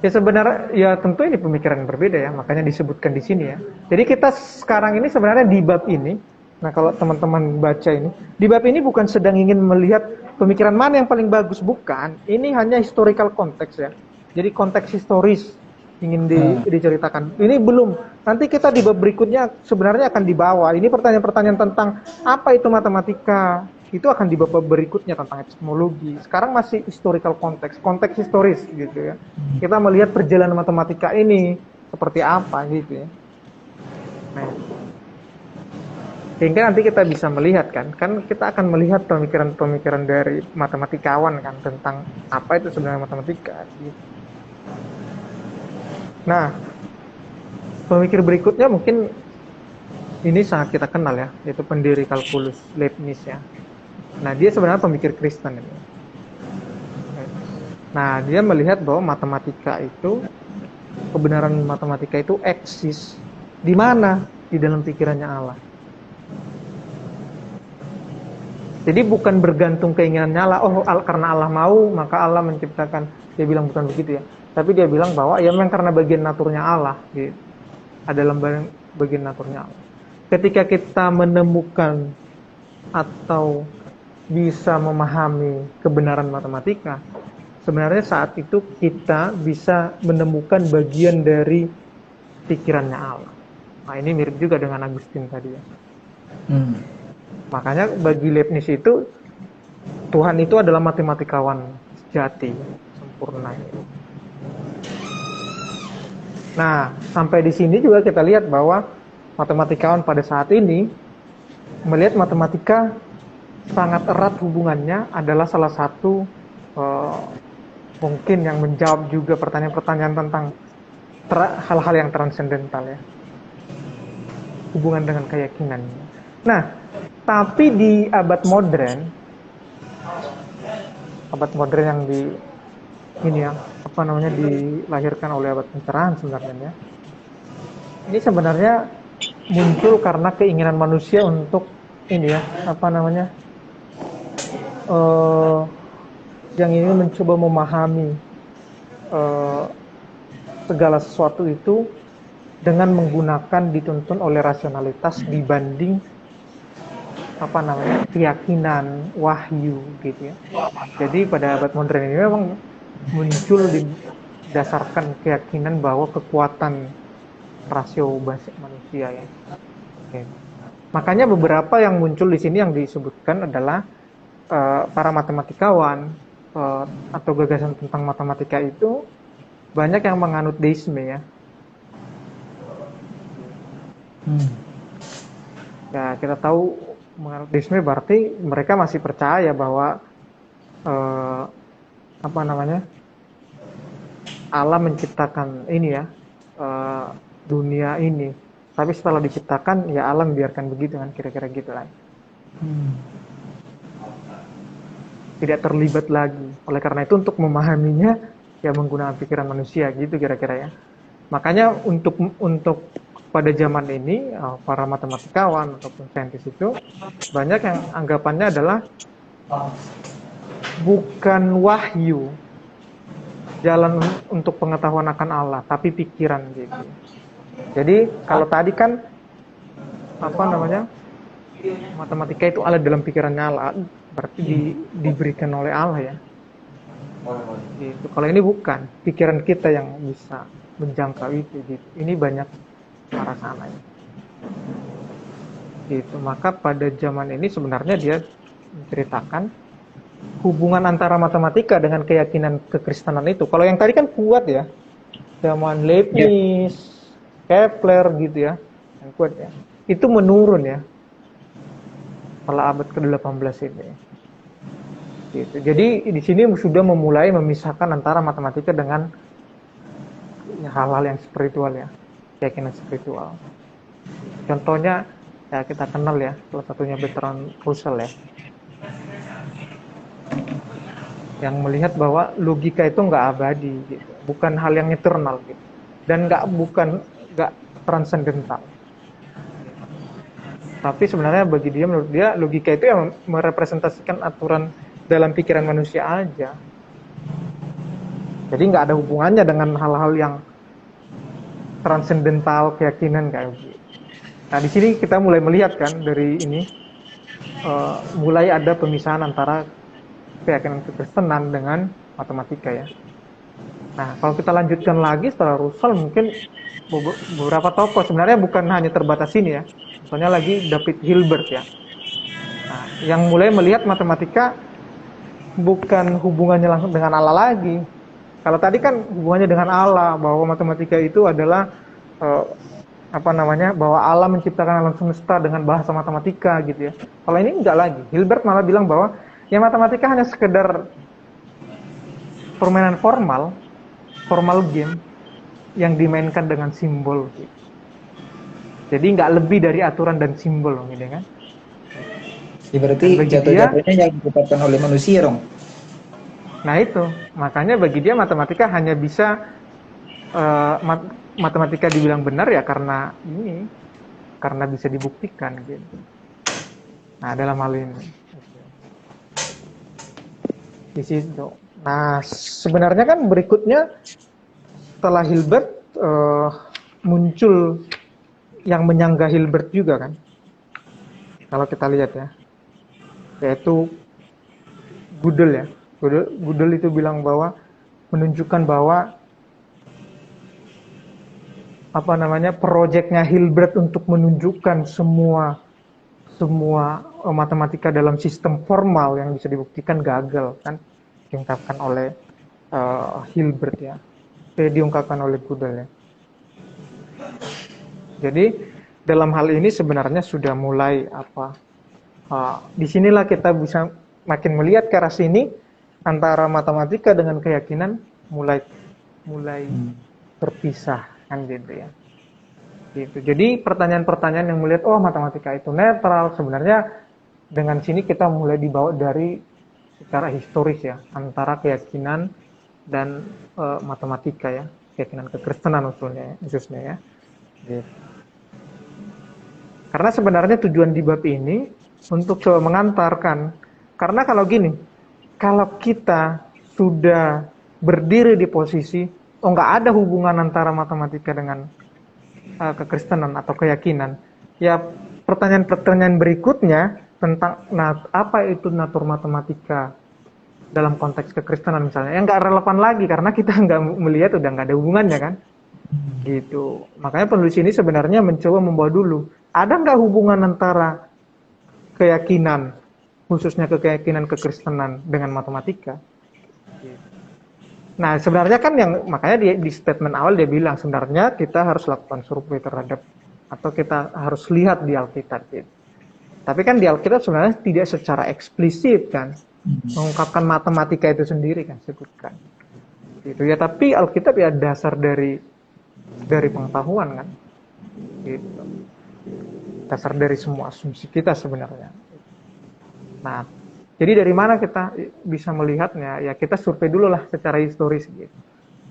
Ya sebenarnya ya tentu ini pemikiran yang berbeda ya, makanya disebutkan di sini ya. Jadi kita sekarang ini sebenarnya di bab ini, nah kalau teman-teman baca ini, di bab ini bukan sedang ingin melihat pemikiran mana yang paling bagus, bukan. Ini hanya historical konteks ya. Jadi konteks historis ingin diceritakan. Ini belum. Nanti kita di bab berikutnya sebenarnya akan dibawa. Ini pertanyaan-pertanyaan tentang apa itu matematika. Itu akan di bab berikutnya tentang epistemologi. Sekarang masih historical konteks, konteks historis gitu ya. Kita melihat perjalanan matematika ini seperti apa gitu ya. Nah, sehingga nanti kita bisa melihat kan kita akan melihat pemikiran-pemikiran dari matematikawan kan tentang apa itu sebenarnya matematika. Gitu. Nah, pemikir berikutnya mungkin ini sangat kita kenal ya, yaitu pendiri kalkulus Leibniz ya. Nah, dia sebenarnya pemikir Kristen ini. Nah, dia melihat bahwa matematika itu, kebenaran matematika itu eksis di mana? Di dalam pikirannya Allah. Jadi bukan bergantung keinginannya Allah, karena Allah mau, maka Allah menciptakan. Dia bilang bukan begitu ya. Tapi dia bilang bahwa ya memang karena bagian naturnya Allah, gitu. Ada dalam bagian naturnya Allah. Ketika kita menemukan atau bisa memahami kebenaran matematika, sebenarnya saat itu kita bisa menemukan bagian dari pikirannya Allah. Nah, ini mirip juga dengan Agustin tadi ya. Makanya bagi Leibniz itu Tuhan itu adalah matematikawan sejati, sempurna. Nah, sampai di sini juga kita lihat bahwa matematikawan pada saat ini melihat matematika sangat erat hubungannya adalah salah satu mungkin yang menjawab juga pertanyaan-pertanyaan tentang hal-hal yang transendental ya, hubungan dengan keyakinan. Nah, tapi di abad modern yang ini ya, dilahirkan oleh abad pencerahan sebenarnya ya. Ini sebenarnya muncul karena keinginan manusia untuk ini ya, yang ingin mencoba memahami segala sesuatu itu dengan menggunakan dituntun oleh rasionalitas dibanding keyakinan, wahyu gitu ya. Jadi pada abad modern ini memang muncul didasarkan keyakinan bahwa kekuatan rasio basic manusia ya. Oke. Makanya beberapa yang muncul di sini yang disebutkan adalah para matematikawan atau gagasan tentang matematika itu banyak yang menganut deisme ya. Ya kita tahu menganut deisme berarti mereka masih percaya bahwa Allah menciptakan ini ya, dunia ini. Tapi setelah diciptakan ya Allah membiarkan begitu kan, kira-kira gitu lah. Tidak terlibat lagi. Oleh karena itu untuk memahaminya ya menggunakan pikiran manusia gitu kira-kira ya. Makanya untuk pada zaman ini para matematikawan ataupun saintis itu banyak yang anggapannya adalah bukan wahyu jalan untuk pengetahuan akan Allah, tapi pikiran gitu. Jadi kalau tadi kan matematika itu alat dalam pikirannya Allah, berarti diberikan oleh Allah ya. Gitu. Kalau ini bukan, pikiran kita yang bisa menjangkau itu. Gitu. Ini banyak ke arah sana ya. Gitu. Maka pada zaman ini sebenarnya dia menceritakan hubungan antara matematika dengan keyakinan kekristenan itu. Kalau yang tadi kan kuat ya, zaman Leibniz, Kepler gitu ya, yang kuat ya. Itu menurun ya, setelah abad ke-18 ini. Gitu. Jadi di sini sudah memulai memisahkan antara matematika dengan hal-hal yang spiritual ya, keyakinan spiritual. Contohnya ya kita kenal ya, salah satunya Bertrand Russell ya, yang melihat bahwa logika itu nggak abadi gitu. bukan hal yang eternal gitu. Dan nggak transendental. Tapi sebenarnya bagi dia, menurut dia, logika itu yang merepresentasikan aturan dalam pikiran manusia aja. Jadi nggak ada hubungannya dengan hal-hal yang transendental, keyakinan kayak gitu. Nah di sini kita mulai melihat kan dari ini, mulai ada pemisahan antara keyakinan kekristenan dengan matematika ya. Nah kalau kita lanjutkan lagi setelah Russell, mungkin beberapa tokoh sebenarnya bukan hanya terbatas ini ya. Misalnya lagi David Hilbert ya. Nah, yang mulai melihat matematika bukan hubungannya langsung dengan Allah lagi. Kalau tadi kan hubungannya dengan Allah, bahwa matematika itu adalah bahwa Allah menciptakan alam semesta dengan bahasa matematika gitu ya. Kalau ini enggak lagi. Hilbert malah bilang bahwa ya matematika hanya sekedar permainan formal game yang dimainkan dengan simbol gitu. Jadi nggak lebih dari aturan dan simbol gitu kan. Ya, berarti jatuh-jatuhnya yang ditetapkan oleh manusia dong. Nah itu, makanya bagi dia matematika hanya bisa matematika dibilang benar ya karena bisa dibuktikan gitu. Nah dalam hal ini, di situ. Nah sebenarnya kan berikutnya setelah Hilbert muncul yang menyanggah Hilbert juga kan, kalau kita lihat ya, yaitu Gödel ya. Gödel itu bilang bahwa menunjukkan bahwa proyeknya Hilbert untuk menunjukkan semua matematika dalam sistem formal yang bisa dibuktikan gagal kan, diungkapkan oleh Hilbert ya, diungkapkan oleh Gödel ya. Jadi dalam hal ini sebenarnya sudah mulai disinilah kita bisa makin melihat ke arah sini antara matematika dengan keyakinan mulai terpisah kan gitu ya. Gitu. Jadi pertanyaan-pertanyaan yang melihat matematika itu netral, sebenarnya dengan sini kita mulai dibawa dari secara historis ya antara keyakinan dan matematika ya, keyakinan kekristenan khususnya ya. Gitu. Karena sebenarnya tujuan di bab ini untuk coba mengantarkan, karena kalau kita sudah berdiri di posisi nggak ada hubungan antara matematika dengan kekristenan atau keyakinan, ya pertanyaan-pertanyaan berikutnya tentang apa itu natur matematika dalam konteks kekristenan misalnya, yang nggak relevan lagi karena kita nggak melihat, udah nggak ada hubungannya kan. Gitu. Makanya penulis ini sebenarnya mencoba membawa dulu, ada nggak hubungan antara keyakinan, khususnya keyakinan kekristenan dengan matematika. Nah sebenarnya kan makanya di statement awal dia bilang sebenarnya kita harus lakukan survei terhadap, atau kita harus lihat di Alkitab gitu. Tapi kan di Alkitab sebenarnya tidak secara eksplisit kan mengungkapkan matematika itu sendiri kan sebutkan. Gitu ya, tapi Alkitab ya dasar dari pengetahuan kan. Gitu. Dasar dari semua asumsi kita sebenarnya. Nah, jadi dari mana kita bisa melihatnya? Ya kita survei dulu lah secara historis gitu.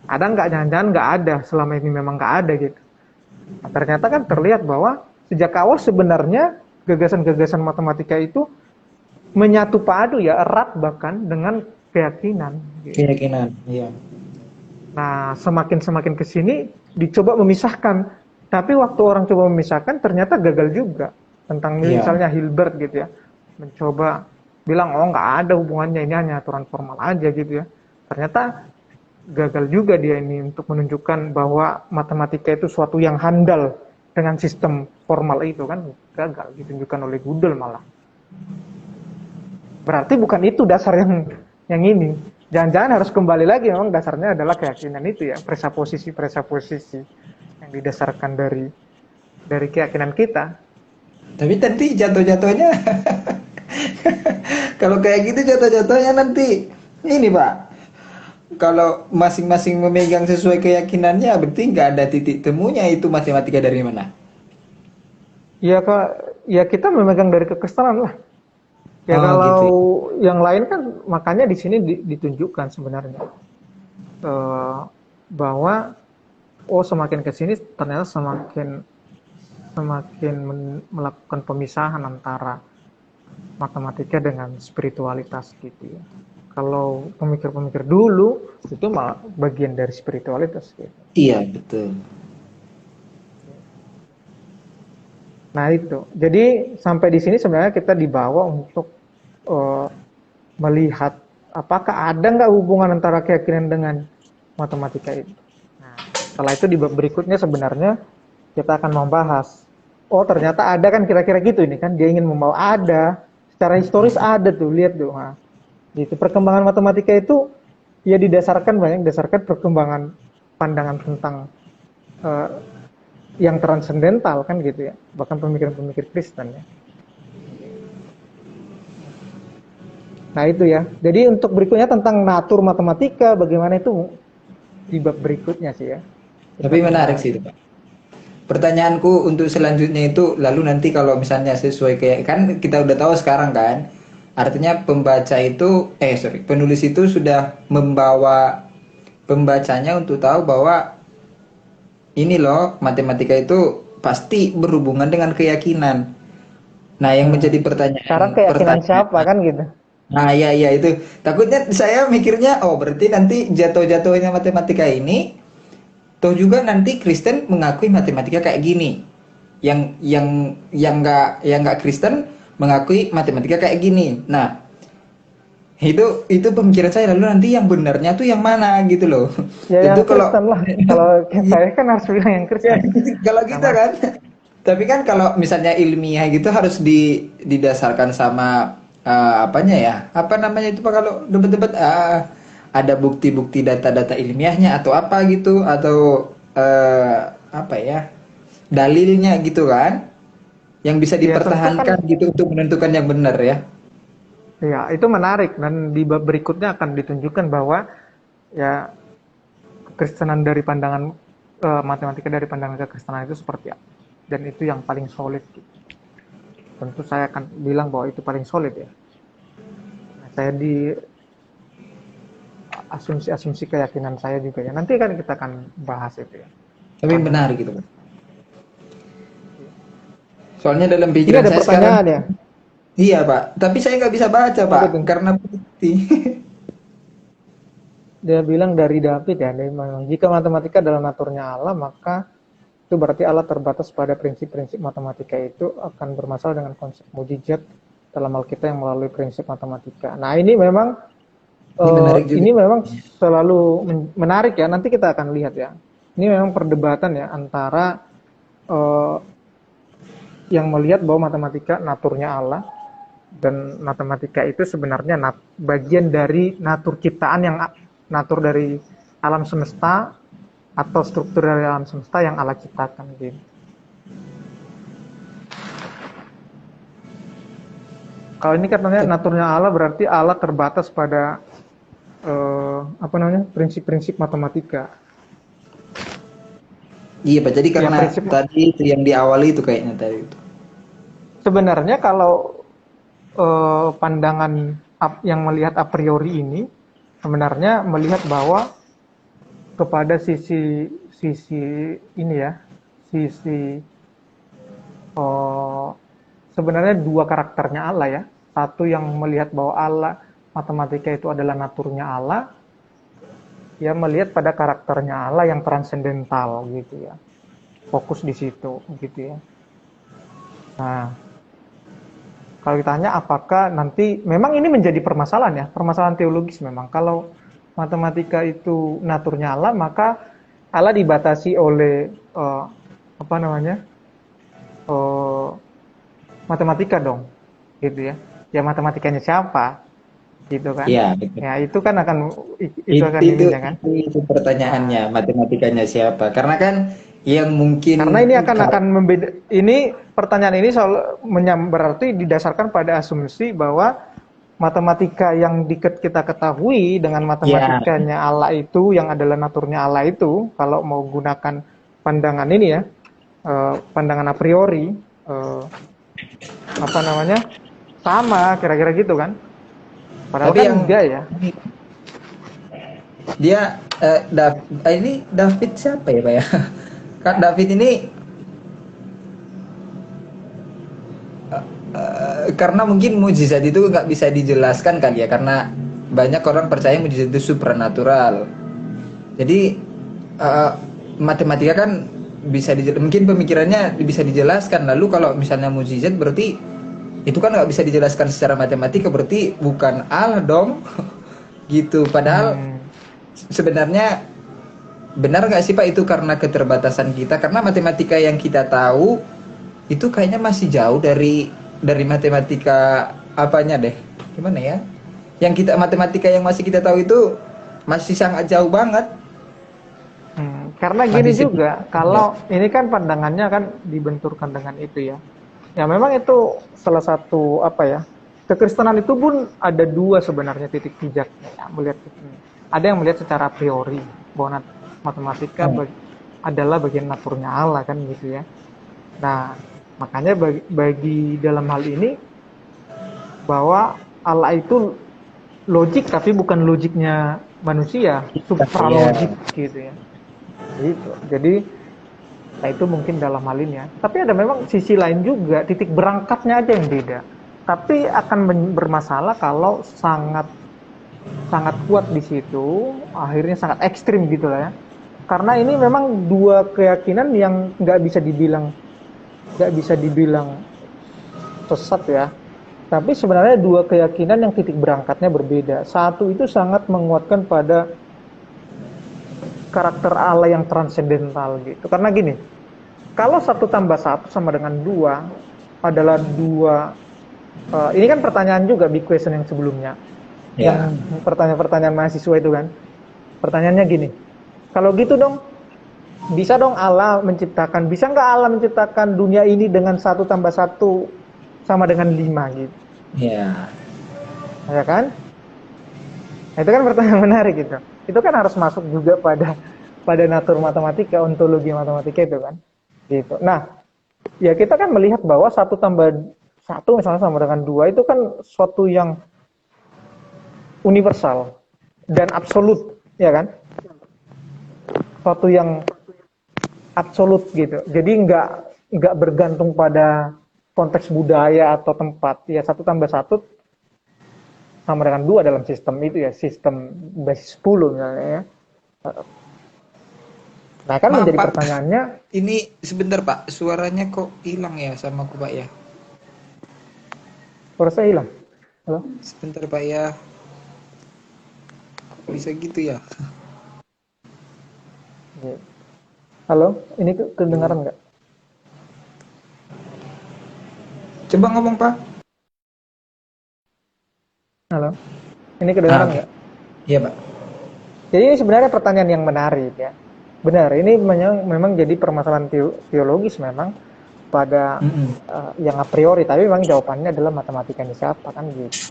Ada nggak, jangan-jangan nggak ada, selama ini memang nggak ada gitu. Nah, ternyata kan terlihat bahwa sejak awal sebenarnya gagasan-gagasan matematika itu menyatu padu ya, erat bahkan dengan keyakinan. Gitu. Keyakinan, iya. Nah, semakin kesini dicoba memisahkan, tapi waktu orang coba memisahkan ternyata gagal juga. Tentang misalnya Hilbert gitu ya, mencoba bilang nggak ada hubungannya, ini hanya aturan formal aja gitu ya. Ternyata gagal juga dia ini untuk menunjukkan bahwa matematika itu suatu yang handal dengan sistem formal itu kan, gagal ditunjukkan oleh Gödel malah. Berarti bukan itu dasar yang ini. Jangan-jangan harus kembali lagi, memang dasarnya adalah keyakinan itu ya, presaposisi yang didasarkan dari keyakinan kita. Tapi nanti jatuh-jatuhnya kalau kayak gitu jatuh-jatuhnya nanti ini Pak, kalau masing-masing memegang sesuai keyakinannya berarti nggak ada titik temunya, itu matematika dari mana? Ya kita memegang dari kekristenan lah. Ya kalau gitu. Yang lain kan makanya di sini ditunjukkan sebenarnya bahwa semakin ke sini ternyata semakin melakukan pemisahan antara matematika dengan spiritualitas gitu ya. Kalau pemikir-pemikir dulu itu malah bagian dari spiritualitas gitu. Iya, betul. Nah itu, jadi sampai di sini sebenarnya kita dibawa untuk melihat apakah ada nggak hubungan antara keyakinan dengan matematika itu. Nah, setelah itu di bab berikutnya sebenarnya kita akan membahas, ternyata ada kan kira-kira gitu ini kan, dia ingin membawa ada, secara historis ada tuh, lihat tuh. Nah, gitu. Perkembangan matematika itu ya didasarkan perkembangan pandangan tentang yang transendental kan gitu ya, bahkan pemikiran-pemikir Kristen ya. Nah itu ya, jadi untuk berikutnya tentang natur matematika, bagaimana itu di bab berikutnya sih ya. Tapi menarik sih itu, Pak. Pertanyaanku untuk selanjutnya itu, lalu nanti kalau misalnya sesuai kayak, kan kita udah tahu sekarang kan, artinya pembaca itu, penulis itu sudah membawa pembacanya untuk tahu bahwa ini loh, matematika itu pasti berhubungan dengan keyakinan. Nah, yang menjadi Sekarang keyakinan siapa kan gitu. Nah, ya itu. Takutnya saya mikirnya, berarti nanti jatuh-jatuhnya matematika ini, toh juga nanti Kristen mengakui matematika kayak gini. Yang nggak Kristen mengakui matematika kayak gini. Nah, itu pemikiran saya, lalu nanti yang benarnya tuh yang mana gitu loh. Ya Tentu yang Kristen lah. Kalau saya kan harus bilang yang Kristen. kalau kita kan, tapi kan kalau misalnya ilmiah gitu harus didasarkan sama apanya ya? Apa namanya itu Pak, kalau debat-debat ada bukti-bukti data-data ilmiahnya atau apa gitu, atau apa ya? Dalilnya gitu kan? Yang bisa dipertahankan kan, gitu untuk menentukan yang benar ya. Ya, itu menarik, dan di bab berikutnya akan ditunjukkan bahwa ya kekristenan dari pandangan matematika dari pandangan kekristenan itu seperti apa, dan itu yang paling solid gitu. Tentu saya akan bilang bahwa itu paling solid ya. Nah, saya di asumsi keyakinan saya juga ya. Nanti kan kita akan bahas itu ya. Tapi benar gitu Pak. Soalnya dalam pikiran ada saya pertanyaan sekarang, ya. iya Pak, tapi saya nggak bisa baca Pak, karena putih. Dia bilang dari David ya, dia memang jika matematika adalah naturnya Allah, maka itu berarti Allah terbatas pada prinsip-prinsip matematika, itu akan bermasalah dengan konsep mujizat dalam Alkitab yang melalui prinsip matematika. Nah ini memang ini memang selalu menarik ya, nanti kita akan lihat ya. Ini memang perdebatan ya antara yang melihat bahwa matematika naturnya Allah, dan matematika itu sebenarnya bagian dari natur ciptaan, yang natur dari alam semesta atau struktur dari alam semesta yang Allah ciptakan gitu. Kalau ini katanya naturnya Allah, berarti Allah terbatas pada prinsip-prinsip matematika. Iya Pak, jadi karena ya, tadi itu yang diawali itu kayaknya tadi itu. Sebenarnya kalau pandangan yang melihat a priori ini sebenarnya melihat bahwa kepada sisi ini ya, sebenarnya dua karakternya Allah ya. Satu yang melihat bahwa Allah, matematika itu adalah naturnya Allah, ya melihat pada karakternya Allah yang transendental gitu ya, fokus di situ gitu ya. Nah, kalau ditanya apakah nanti memang ini menjadi permasalahan ya, permasalahan teologis memang. Kalau matematika itu naturnya Allah, maka Allah dibatasi oleh matematika dong, gitu ya. Ya matematikanya siapa, gitu kan? Iya. Ya itu kan itu kan? Itu pertanyaannya, matematikanya siapa? Karena kan yang mungkin karena ini akan membeda. Ini pertanyaan ini berarti didasarkan pada asumsi bahwa matematika yang kita ketahui dengan matematikanya Allah itu, yang adalah naturnya Allah itu, kalau mau gunakan pandangan ini ya, pandangan a priori, sama kira-kira gitu kan? Padahal kan enggak ya. Dia ini David siapa ya Pak ya? Kak David ini karena mungkin mujizat itu nggak bisa dijelaskan kali ya, karena banyak orang percaya mujizat itu supranatural. Jadi matematika kan mungkin pemikirannya bisa dijelaskan. Lalu kalau misalnya mujizat berarti itu kan nggak bisa dijelaskan secara matematika, berarti bukan Allah dong. Gitu. Padahal sebenarnya benar nggak sih Pak itu karena keterbatasan kita, karena matematika yang kita tahu itu kayaknya masih jauh dari matematika apanya deh, gimana ya, yang kita matematika yang masih kita tahu itu masih sangat jauh banget. Karena gini juga, kalau ini kan pandangannya kan dibenturkan dengan itu ya. Ya memang itu salah satu apa ya, kekristenan itu pun ada dua sebenarnya titik pijaknya ya, melihat ini. Ada yang melihat secara a priori bahwa matematika adalah bagian naturnya Allah kan gitu ya. Nah makanya bagi dalam hal ini bahwa Allah itu logik tapi bukan logiknya manusia, supralogik gitu ya. Jadi nah itu mungkin dalam hal ini ya. Tapi ada memang sisi lain juga, titik berangkatnya aja yang beda. Tapi akan bermasalah kalau sangat kuat di situ, akhirnya sangat ekstrim gitu lah ya. Karena ini memang dua keyakinan yang nggak bisa dibilang sesat ya. Tapi sebenarnya dua keyakinan yang titik berangkatnya berbeda. Satu itu sangat menguatkan pada karakter Allah yang transendental gitu. Karena gini, kalau 1+1 sama dengan 2 adalah 2, ini kan pertanyaan juga big question yang sebelumnya. Yang pertanyaan-pertanyaan mahasiswa itu kan. Pertanyaannya gini, kalau gitu dong, bisa dong bisa nggak Allah menciptakan dunia ini dengan 1+1 sama dengan 5 gitu. Ya kan? Itu kan pertanyaan menarik gitu. Itu kan harus masuk juga pada natur matematika, ontologi matematika itu kan. Gitu. Nah, ya kita kan melihat bahwa 1+1 misalnya sama dengan 2 itu kan suatu yang universal dan absolut, ya kan? Suatu yang absolut gitu. Jadi nggak bergantung pada konteks budaya atau tempat. Ya 1+1 sama dengan 2 dalam sistem itu ya, sistem basis 10 misalnya ya. Nah kan menjadi pertanyaannya, ini sebentar Pak, suaranya kok hilang ya sama aku Pak ya? suara saya hilang. Halo? Sebentar Pak ya. Kok bisa gitu ya? Halo, ini kedengaran nggak? Coba ngomong Pak. Halo, ini kedengaran nggak? Iya Pak. Jadi ini sebenarnya pertanyaan yang menarik ya. Benar, ini memang jadi permasalahan teologis memang pada yang a priori, tapi memang jawabannya adalah matematika ini siapa kan gitu.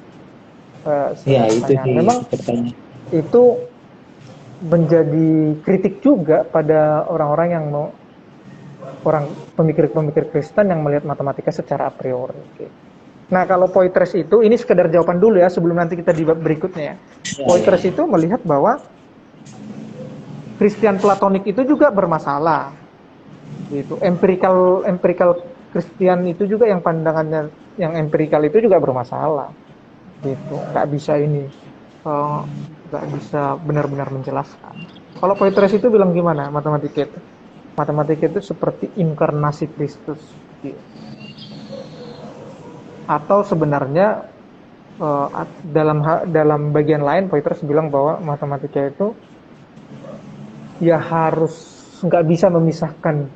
Itu memang pertanyaan. Itu menjadi kritik juga pada orang-orang yang pemikir-pemikir Kristen yang melihat matematika secara a priori. Gitu. Nah kalau Poitras itu, ini sekedar jawaban dulu ya sebelum nanti kita di bab berikutnya ya. Poitras itu melihat bahwa Kristen Platonik itu juga bermasalah, gitu. Empirical Kristen itu juga yang pandangannya yang empirikal itu juga bermasalah, gitu. Nggak bisa benar-benar menjelaskan. Kalau Poitras itu bilang gimana matematika itu? Matematika itu seperti inkarnasi Kristus, gitu. Atau sebenarnya dalam bagian lain Poitras bilang bahwa matematika itu ya harus nggak bisa memisahkan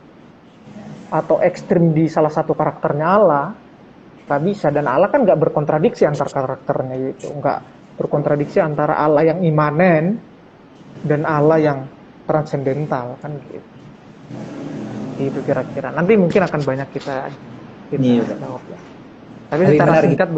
atau ekstrim di salah satu karakternya Allah, nggak bisa. Dan Allah kan nggak berkontradiksi antar karakternya gitu, nggak berkontradiksi antara Allah yang imanen dan Allah yang transendental kan gitu. Itu kira-kira nanti mungkin akan banyak kita jawab ya. Tapi secara singkat